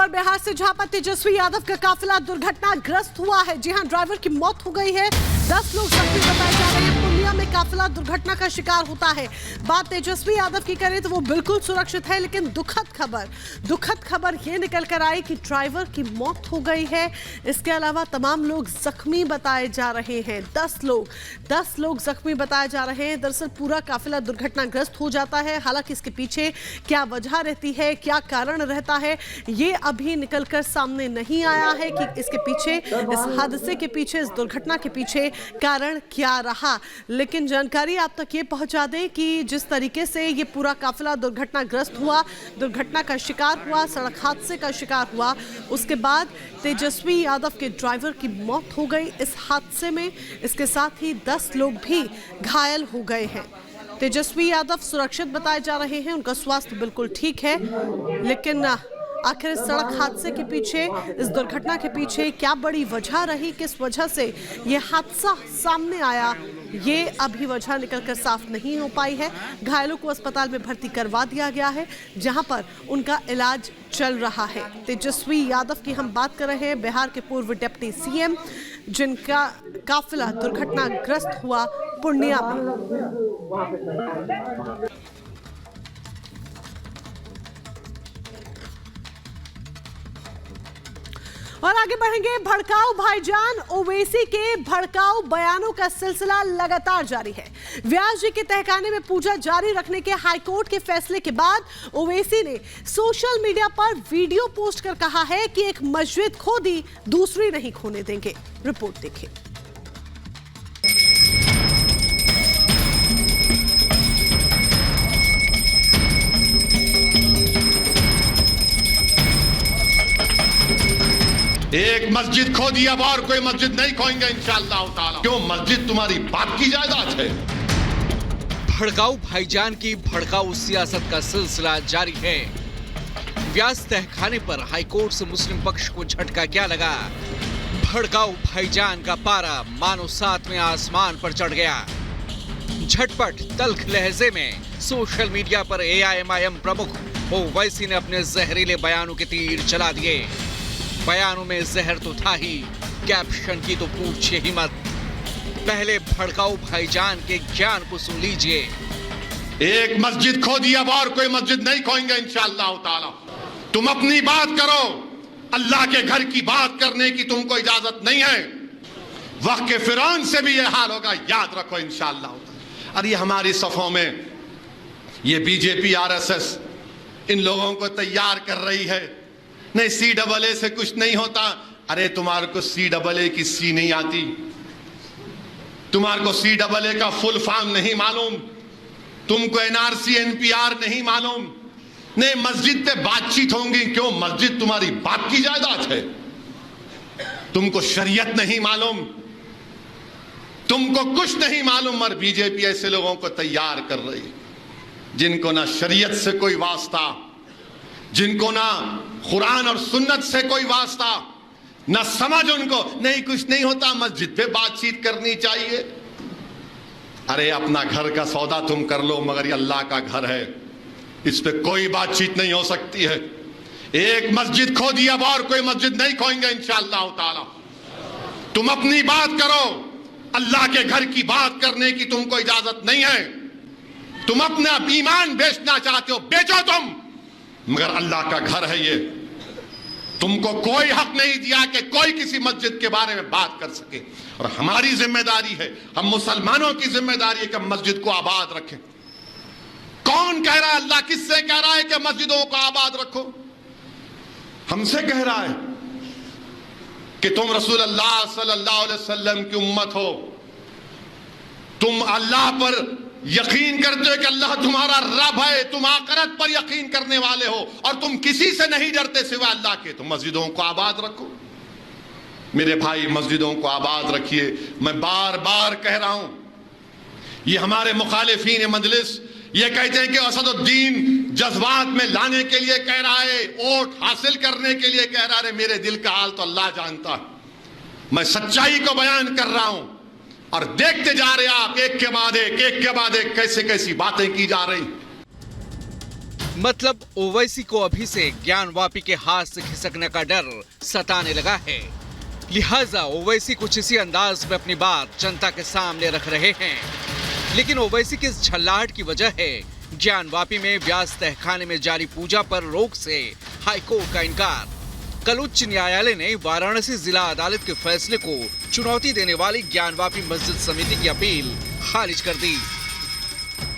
खबर बिहार से, जहां पर तेजस्वी यादव का काफिला दुर्घटनाग्रस्त हुआ है। जी हां, ड्राइवर की मौत हो गई है, 10 लोग जख्मी बताए जा रहे हैं। पूर्णिया में काफिला दुर्घटना का शिकार होता है। बात तेजस्वी यादव की करें तो वो बिल्कुल सुरक्षित है, लेकिन दुखद खबर ये निकल कर आई कि ड्राइवर की मौत हो गई है। इसके अलावा तमाम लोग जख्मी बताए जा रहे हैं। 10 लोग जख्मी बताए जा रहे हैं। दरअसल पूरा काफिला दुर्घटनाग्रस्त हो जाता है। हालांकि इसके पीछे क्या वजह रहती है, क्या कारण रहता है, ये अभी निकलकर सामने नहीं आया है कि इसके पीछे, इस हादसे के पीछे, इस दुर्घटना के पीछे कारण क्या रहा। लेकिन जानकारी आप तक ये पहुंचा दें कि जिस तरीके से ये पूरा काफिला दुर्घटनाग्रस्त हुआ, दुर्घटना का शिकार हुआ, सड़क हादसे का शिकार हुआ, उसके बाद तेजस्वी यादव के ड्राइवर की मौत हो गई इस हादसे में। इसके साथ ही 10 लोग भी घायल हो गए हैं। तेजस्वी यादव सुरक्षित बताए जा रहे हैं, उनका स्वास्थ्य बिल्कुल ठीक है, लेकिन आखिर इस सड़क हादसे के पीछे, इस दुर्घटना के पीछे क्या बड़ी वजह रही, किस वजह से ये हादसा सामने आया, ये अभी वजह निकलकर साफ नहीं हो पाई है। घायलों को अस्पताल में भर्ती करवा दिया गया है, जहां पर उनका इलाज चल रहा है। तेजस्वी यादव की हम बात कर रहे हैं, बिहार के पूर्व डिप्टी सीएम, जिनका काफिला दुर्घटनाग्रस्त हुआ पूर्णिया में। और आगे बढ़ेंगे। भड़काऊ भाईजान ओवैसी के भड़काऊ बयानों का सिलसिला लगातार जारी है। व्यास जी के तहखाने में पूजा जारी रखने के हाईकोर्ट के फैसले के बाद ओवैसी ने सोशल मीडिया पर वीडियो पोस्ट कर कहा है कि एक मस्जिद खो दी, दूसरी नहीं खोने देंगे। रिपोर्ट देखिए। एक मस्जिद खो दी, अब और कोई मस्जिद नहीं खोएंगे इंशाअल्लाह ताला। क्यों? मस्जिद तुम्हारी बाप की जायदाद है। भड़काऊ भाईजान की भड़काऊ सियासत का सिलसिला जारी है। व्यास तहखाने पर हाईकोर्ट से मुस्लिम पक्ष को झटका क्या लगा? भड़काऊ भाईजान का पारा मानो 7वें आसमान पर चढ़ गया। झटपट तल्ख लहजे में सोशल मीडिया पर एआईएमआईएम प्रमुख ओवैसी ने अपने जहरीले बयानों के तीर चला दिए। बयानों में जहर तो था ही, कैप्शन की तो पूछिए ही मत। पहले भड़काऊ भाईजान के ज्ञान को सुन लीजिए। एक मस्जिद खो दी, अब और कोई मस्जिद नहीं खोएंगे इंशाअल्लाह ताला। तुम अपनी बात करो, अल्लाह के घर की बात करने की तुमको इजाजत नहीं है। वक्त के फिरौन से भी यह हाल होगा, याद रखो इंशाअल्लाह। और ये हमारी सफों में ये बीजेपी आरएसएस इन लोगों को तैयार कर रही है। नहीं, CAA से कुछ नहीं होता। अरे तुम्हारे को CAA की सी नहीं आती, तुम्हारे को CAA का फुल फॉर्म नहीं मालूम, तुमको NRC NPR नहीं मालूम। नहीं, मस्जिद पे बातचीत होंगी, क्यों? मस्जिद तुम्हारी बाप की जायदाद है। तुमको शरीयत नहीं मालूम, तुमको कुछ नहीं मालूम। और बीजेपी ऐसे लोगों को तैयार कर रही है जिनको ना शरीयत से कोई वास्ता, जिनको ना कुरान और सुन्नत से कोई वास्ता, ना समझ उनको। नहीं, कुछ नहीं होता, मस्जिद पे बातचीत करनी चाहिए। अरे अपना घर का सौदा तुम कर लो, मगर ये अल्लाह का घर है, इस पे कोई बातचीत नहीं हो सकती है। एक मस्जिद खो दी, अब और कोई मस्जिद नहीं खोएंगे इंशाअल्लाह ताला। तुम अपनी बात करो, अल्लाह के घर की बात करने की तुमको इजाजत नहीं है। तुम अपना ईमान बेचना चाहते हो, बेचो तुम, मगर अल्लाह का घर है ये। तुमको कोई हक नहीं दिया कि कोई किसी मस्जिद के बारे में बात कर सके। और हमारी जिम्मेदारी है, हम मुसलमानों की जिम्मेदारी है कि हम मस्जिद को आबाद रखें। कौन कह रहा है? अल्लाह किससे कह रहा है कि मस्जिदों को आबाद रखो? हमसे कह रहा है कि तुम रसूल अल्लाह सल्लल्लाहु अलैहि वसल्लम की उम्मत हो, तुम अल्लाह पर यकीन करते हो कि अल्लाह तुम्हारा रब है, तुम आखिरत पर यकीन करने वाले हो, और तुम किसी से नहीं डरते सिवा अल्लाह के, तो मस्जिदों को आबाद रखो। मेरे भाई, मस्जिदों को आबाद रखिए। मैं बार बार कह रहा हूं, ये हमारे मुखालिफीन मजलिस ये कहते हैं कि असदुद्दीन जज्बात में लाने के लिए कह रहा है, वोट हासिल करने के लिए कह रहा है। मेरे दिल का हाल तो अल्लाह जानता है। मैं सच्चाई को बयान कर रहा हूं, और देखते जा रहे आप एक के बाद एक कैसे कैसी बातें की जा रही। मतलब ओवैसी को अभी से ज्ञानवापी के हाथ से खिसकने का डर सताने लगा है। लिहाजा ओवैसी कुछ इसी अंदाज में अपनी बात जनता के सामने रख रहे हैं। लेकिन ओवैसी की इस झल्लाहट की वजह है ज्ञानवापी में व्यास तहखाने में जारी पूजा पर रोक से हाईकोर्ट का इनकार। कल उच्च न्यायालय ने वाराणसी जिला अदालत के फैसले को चुनौती देने वाली ज्ञानवापी मस्जिद समिति की अपील खारिज कर दी।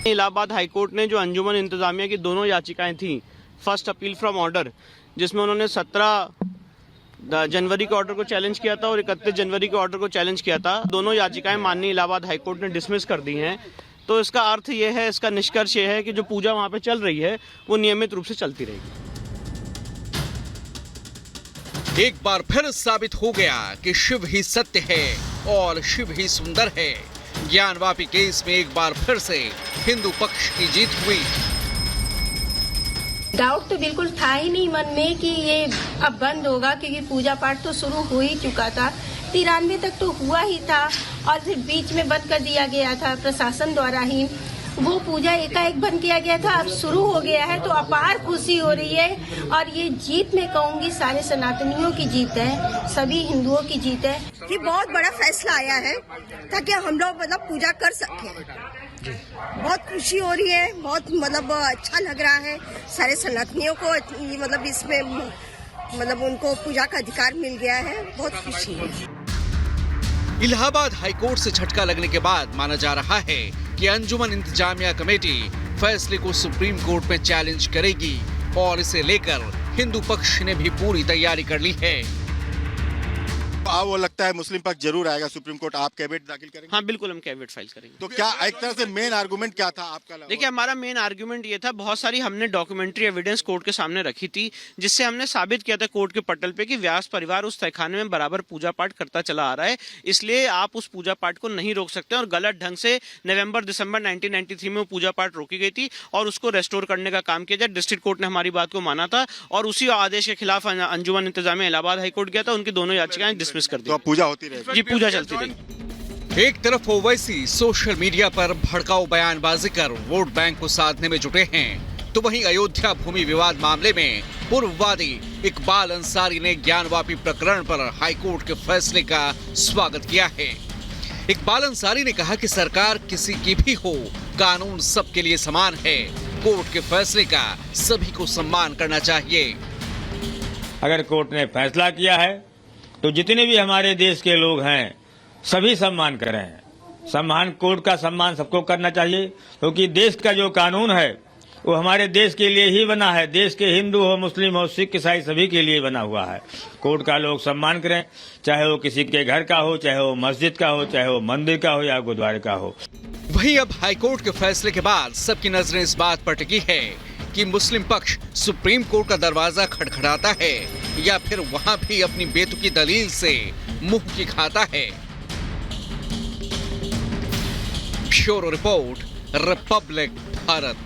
इलाहाबाद हाईकोर्ट ने जो अंजुमन इंतजामिया की दोनों याचिकाएं थी, फर्स्ट अपील फ्रॉम ऑर्डर, जिसमें उन्होंने 17 जनवरी के ऑर्डर को चैलेंज किया था और 31 जनवरी के ऑर्डर को चैलेंज किया था, दोनों याचिकाएं माननीय इलाहाबाद हाईकोर्ट ने डिसमिस कर दी हैं। तो इसका अर्थ ये है, इसका निष्कर्ष ये है कि जो पूजा वहां पे चल रही है वो नियमित रूप से चलती रहेगी। एक बार फिर साबित हो गया कि शिव ही सत्य है और शिव ही सुंदर है। ज्ञानवापी केस में एक बार फिर से हिंदू पक्ष की जीत हुई। डाउट तो बिल्कुल था ही नहीं मन में कि ये अब बंद होगा, क्योंकि पूजा पाठ तो शुरू हो ही चुका था। 93 तक तो हुआ ही था और फिर बीच में बंद कर दिया गया था प्रशासन द्वारा ही। वो पूजा एकाएक बंद किया गया था, अब शुरू हो गया है तो अपार खुशी हो रही है। और ये जीत मैं कहूँगी सारे सनातनियों की जीत है, सभी हिंदुओं की जीत है कि बहुत बड़ा फैसला आया है ताकि हम लोग मतलब पूजा कर सकें। बहुत खुशी हो रही है, बहुत मतलब अच्छा लग रहा है। सारे सनातनियों को मतलब इसमें मतलब उनको पूजा का अधिकार मिल गया है, बहुत खुशी है। इलाहाबाद हाईकोर्ट से झटका लगने के बाद माना जा रहा है कि अंजुमन इंतजामिया कमेटी फैसले को सुप्रीम कोर्ट में चैलेंज करेगी और इसे लेकर हिंदू पक्ष ने भी पूरी तैयारी कर ली है। वो लगता है मुस्लिम पक्ष जरूर आएगा सुप्रीम कोर्ट। आप कैविएट दाखिल करेंगे? हाँ बिल्कुल, हम कैविएट फाइल करेंगे। तो क्या एक तरह से मेन आर्गुमेंट क्या था आपका? देखिए, हमारा मेन आर्गुमेंट ये था, बहुत सारी हमने डॉक्यूमेंट्री एविडेंस कोर्ट के सामने रखी थी, जिससे हमने साबित किया था कोर्ट के पटल पे कि व्यास परिवार उस तहखाने में बराबर पूजा पाठ करता चला आ रहा है। इसलिए आप उस पूजा पाठ को नहीं रोक सकते। और गलत ढंग से नवंबर-दिसंबर 1993 में वो पूजा पाठ रोकी गई थी और उसको रेस्टोर करने का काम किया जाए। डिस्ट्रिक्ट कोर्ट ने हमारी बात को माना था और उसी आदेश के खिलाफ अंजुमन इंतजामिया इलाहाबाद हाईकोर्ट गया था, उनकी दोनों याचिकाएं डिसमिस कर दी। तो पूजा होती रहेगी? जी, पूजा चलती रहेगी। एक तरफ ओवैसी सोशल मीडिया पर भड़काऊ बयानबाजी कर वोट बैंक को साधने में जुटे हैं, तो वहीं अयोध्या भूमि विवाद मामले में पूर्ववादी इकबाल अंसारी ने ज्ञानवापी प्रकरण पर हाईकोर्ट के फैसले का स्वागत किया है। इकबाल अंसारी ने कहा कि सरकार किसी की भी हो, कानून सबके लिए समान है। कोर्ट के फैसले का सभी को सम्मान करना चाहिए। अगर कोर्ट ने फैसला किया है तो जितने भी हमारे देश के लोग हैं सभी सम्मान करें। सम्मान, कोर्ट का सम्मान सबको करना चाहिए, क्योंकि देश का जो कानून है वो हमारे देश के लिए ही बना है। देश के हिंदू हो, मुस्लिम हो, सिख, ईसाई सभी के लिए बना हुआ है। कोर्ट का लोग सम्मान करें, चाहे वो किसी के घर का हो, चाहे वो मस्जिद का हो, चाहे वो मंदिर का हो या गुरुद्वारे का हो। वहीं अब हाईकोर्ट के फैसले के बाद सबकी नजरें इस बात पर टिकी है कि मुस्लिम पक्ष सुप्रीम कोर्ट का दरवाजा खटखटाता है या फिर वहां भी अपनी बेतुकी दलील से मुंह की खाता है। Bureau report, Republic Bharat.